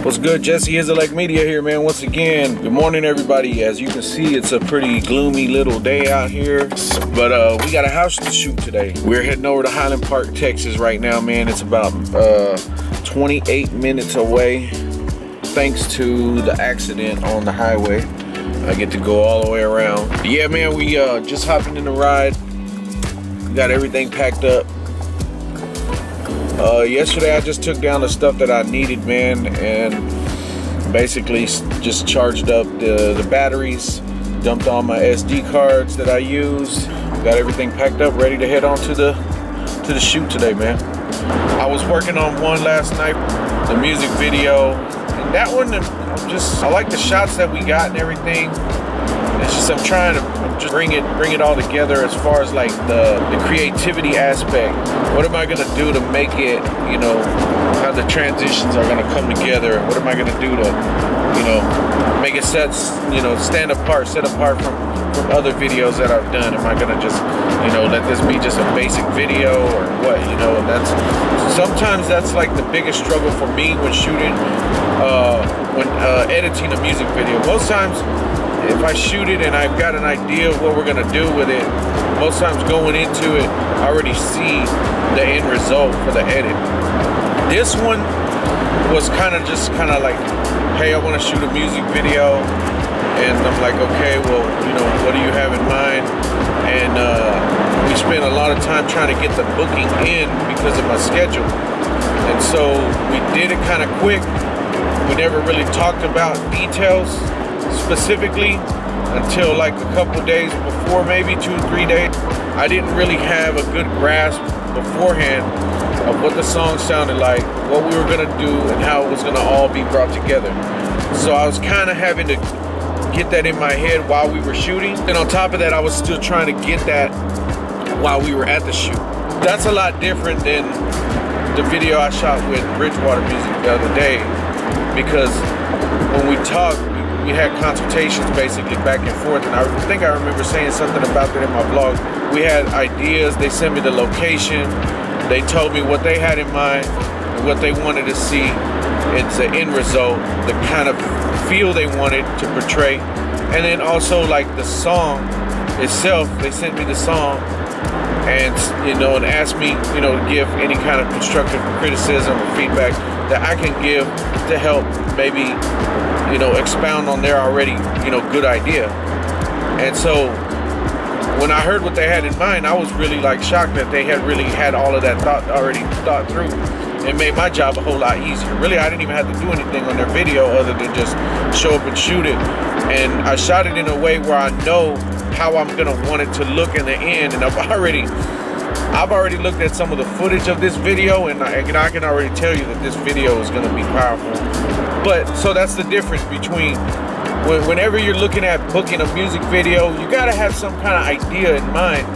What's good? Jesse Hizelec Media here, man. Once again, good morning, everybody. As you can see, it's a pretty gloomy little day out here, but we got a house to shoot today. We're heading over to Highland Park, Texas right now, man. It's about 28 minutes away. Thanks to the accident on the highway, I get to go all the way around. But yeah, man, we just hopping in the ride. Got everything packed up. Yesterday I just took down the stuff that I needed, man, and basically just charged up the batteries, dumped all my SD cards that I used, got everything packed up, ready to head on to the shoot today, man. I was working on one last night, the music video, and that one, I like the shots that we got and everything. It's just I'm trying to just bring it all together as far as like the creativity aspect. What am I gonna do to make it, you know, how the transitions are gonna come together? What am I gonna do to, you know, make it set apart from other videos that I've done? Am I gonna just, you know, let this be just a basic video or what? You know, sometimes that's like the biggest struggle for me when shooting, when editing a music video. Most times, if I shoot it and I've got an idea of what we're gonna do with it, most times going into it, I already see the end result for the edit. This one was kind of like, hey, I want to shoot a music video, and I'm like, okay, well, you know, what do you have in mind? And we spent a lot of time trying to get the booking in because of my schedule, and so we did it kind of quick. We never really talked about details specifically until like a couple days before, maybe 2 or 3 days. I didn't really have a good grasp beforehand of what the song sounded like, what we were gonna do, and how it was gonna all be brought together. So I was kind of having to get that in my head while we were shooting, and on top of that, I was still trying to get that while we were at the shoot. That's a lot different than the video I shot with Bridgewater Music the other day, because when we talked, we had consultations basically back and forth, and I think I remember saying something about that in my blog. We had ideas, they sent me the location, they told me what they had in mind and what they wanted to see. It's an end result, the kind of feel they wanted to portray. And then also like the song itself, they sent me the song and, you know, and asked me, you know, to give any kind of constructive criticism or feedback that I can give to help maybe, you know, expound on their already, you know, good idea. And so when I heard what they had in mind, I was really like shocked that they had really had all of that already thought through. It made my job a whole lot easier. Really, I didn't even have to do anything on their video other than just show up and shoot it. And I shot it in a way where I know how I'm gonna want it to look in the end. And I've already looked at some of the footage of this video, and I can already tell you that this video is gonna be powerful. But so that's the difference between whenever you're looking at booking a music video, you gotta have some kind of idea in mind,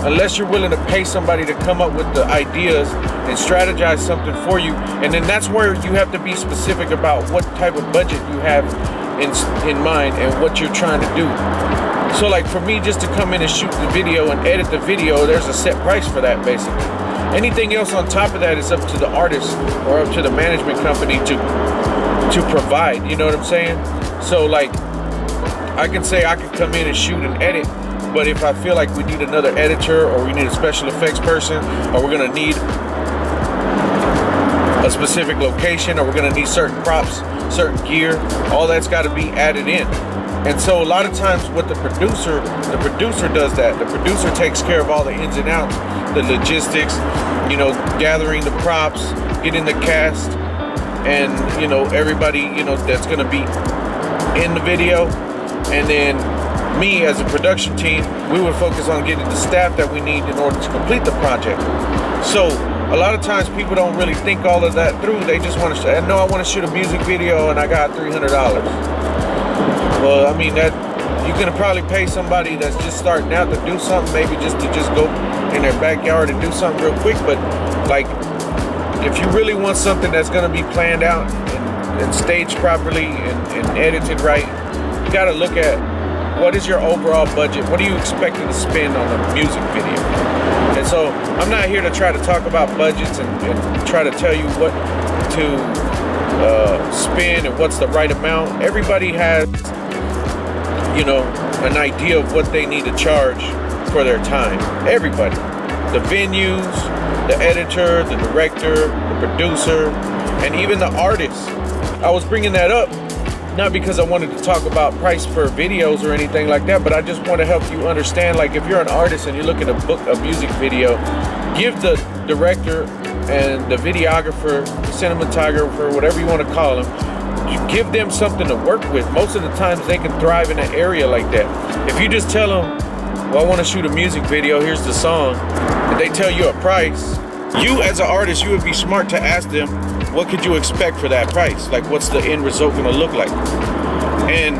unless you're willing to pay somebody to come up with the ideas and strategize something for you. And then that's where you have to be specific about what type of budget you have in mind and what you're trying to do. So like for me, just to come in and shoot the video and edit the video, there's a set price for that basically. Anything else on top of that is up to the artist or up to the management company to provide, you know what I'm saying? So like, I can say I can come in and shoot and edit, but if I feel like we need another editor or we need a special effects person, or we're gonna need a specific location, or we're gonna need certain props, certain gear, all that's gotta be added in. And so a lot of times what the producer does that. The producer takes care of all the ins and outs, the logistics, you know, gathering the props, getting the cast, and, you know, everybody, you know, that's gonna be in the video. And then me as a production team, we would focus on getting the staff that we need in order to complete the project. So a lot of times people don't really think all of that through. They just want to, no, I want to shoot a music video and I got $300. Well, I mean, that you can probably pay somebody that's just starting out to do something, maybe just to go in their backyard and do something real quick. But like, if you really want something that's going to be planned out and staged properly and edited right, you got to look at what is your overall budget? What are you expecting to spend on a music video? And so I'm not here to try to talk about budgets and try to tell you what to spend and what's the right amount. Everybody has, you know, an idea of what they need to charge for their time. Everybody. The venues, the editor, the director, the producer, and even the artist. I was bringing that up not because I wanted to talk about price per videos or anything like that, but I just want to help you understand, like, if you're an artist and you're looking to book a music video, give the director and the videographer, the cinematographer, whatever you want to call them, you give them something to work with. Most of the times they can thrive in an area like that. If you just tell them, well, I want to shoot a music video, here's the song, and they tell you a price, you as an artist, you would be smart to ask them, what could you expect for that price? Like, what's the end result gonna look like? And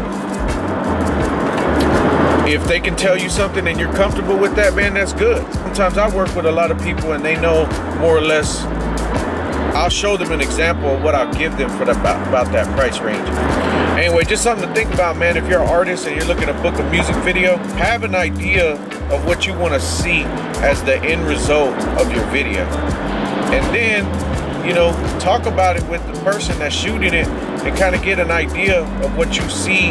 if they can tell you something and you're comfortable with that, man, that's good. Sometimes I work with a lot of people and they know more or less, I'll show them an example of what I'll give them for about that price range. Anyway, just something to think about, man. If you're an artist and you're looking to book a music video, have an idea of what you want to see as the end result of your video. And then, you know, talk about it with the person that's shooting it and kind of get an idea of what you see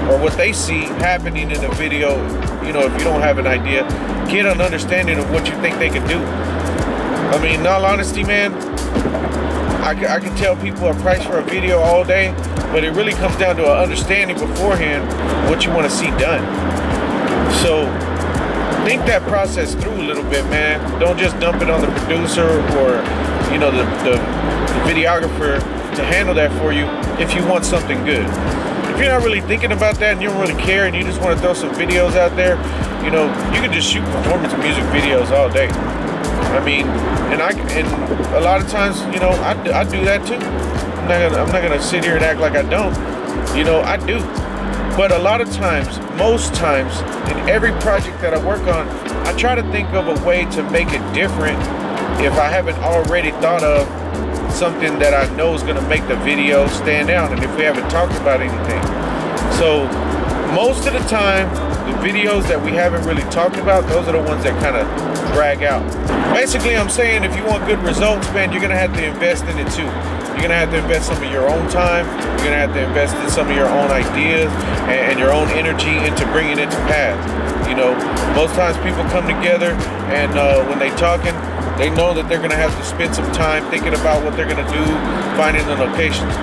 or what they see happening in the video. You know, if you don't have an idea, get an understanding of what you think they can do. I mean, in all honesty, man, I can tell people a price for a video all day, but it really comes down to an understanding beforehand what you want to see done. So think that process through a little bit, man. Don't just dump it on the producer or, you know, the videographer to handle that for you if you want something good. If you're not really thinking about that and you don't really care and you just want to throw some videos out there, you know, you can just shoot performance music videos all day. I mean, and a lot of times, you know, I do that too. I'm not gonna sit here and act like I don't. You know, I do. But a lot of times, most times, in every project that I work on, I try to think of a way to make it different if I haven't already thought of something that I know is gonna make the video stand out, and if we haven't talked about anything. So most of the time, the videos that we haven't really talked about, those are the ones that kind of drag out. Basically, I'm saying if you want good results, man, you're gonna have to invest in it too. You're gonna have to invest some of your own time. You're gonna have to invest in some of your own ideas and your own energy into bringing it to pass. You know, most times people come together and when they talking, they know that they're gonna have to spend some time thinking about what they're gonna do, finding the locations.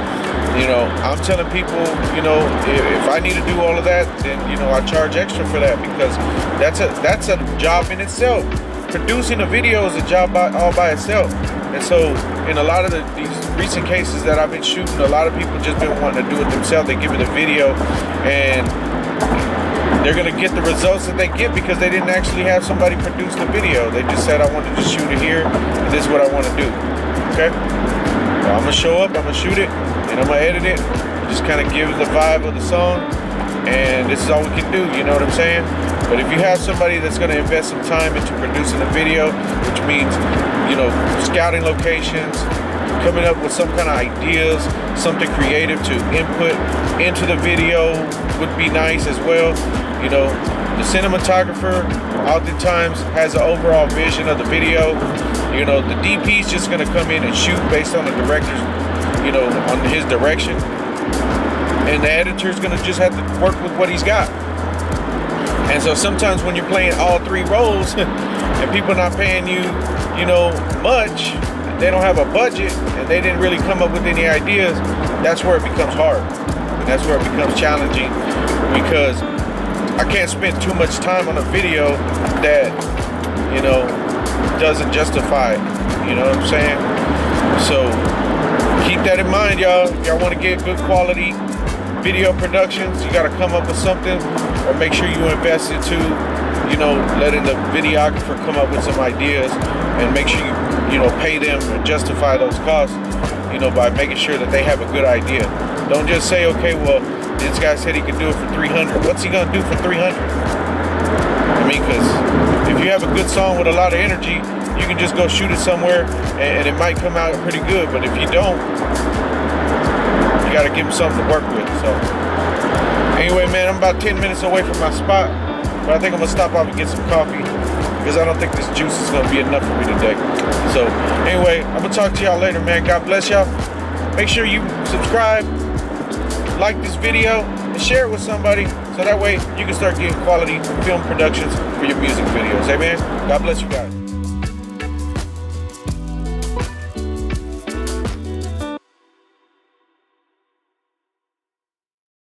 You know, I'm telling people, you know, if I need to do all of that, then, you know, I charge extra for that, because that's a job in itself. Producing a video is a job all by itself. And so in a lot of these recent cases that I've been shooting, a lot of people just been wanting to do it themselves. They give me the video and they're gonna get the results that they get because they didn't actually have somebody produce the video. They just said, I want to just shoot it here, and this is what I want to do. Okay? So I'm gonna show up, I'm gonna shoot it, and I'm gonna edit it, just kind of give the vibe of the song, and this is all we can do, you know what I'm saying? But if you have somebody that's gonna invest some time into producing a video, which means, you know, scouting locations, coming up with some kind of ideas, something creative to input into the video would be nice as well. You know, the cinematographer oftentimes has an overall vision of the video. You know, the DP's just gonna come in and shoot based on the director's, you know, on his direction. And the editor's gonna just have to work with what he's got. And so sometimes when you're playing all three roles and people are not paying you, you know, much, they don't have a budget and they didn't really come up with any ideas, that's where it becomes hard. And that's where it becomes challenging, because I can't spend too much time on a video that, you know, doesn't justify it. You know what I'm saying? So keep that in mind, y'all. Y'all want to get good quality video productions, you got to come up with something, or make sure you invest into, you know, letting the videographer come up with some ideas, and make sure you know, pay them and justify those costs, you know, by making sure that they have a good idea. Don't just say, okay, well, this guy said he could do it for 300. What's he gonna do for 300? I mean, because if you have a good song with a lot of energy, you can just go shoot it somewhere and it might come out pretty good. But if you don't, you gotta give them something to work with. So anyway, man, I'm about 10 minutes away from my spot, but I think I'm gonna stop off and get some coffee, because I don't think this juice is gonna be enough for me today. So anyway, I'm gonna talk to y'all later, man. God bless y'all. Make sure you subscribe, like this video, and share it with somebody so that way you can start getting quality film productions for your music videos. Amen. God bless you guys.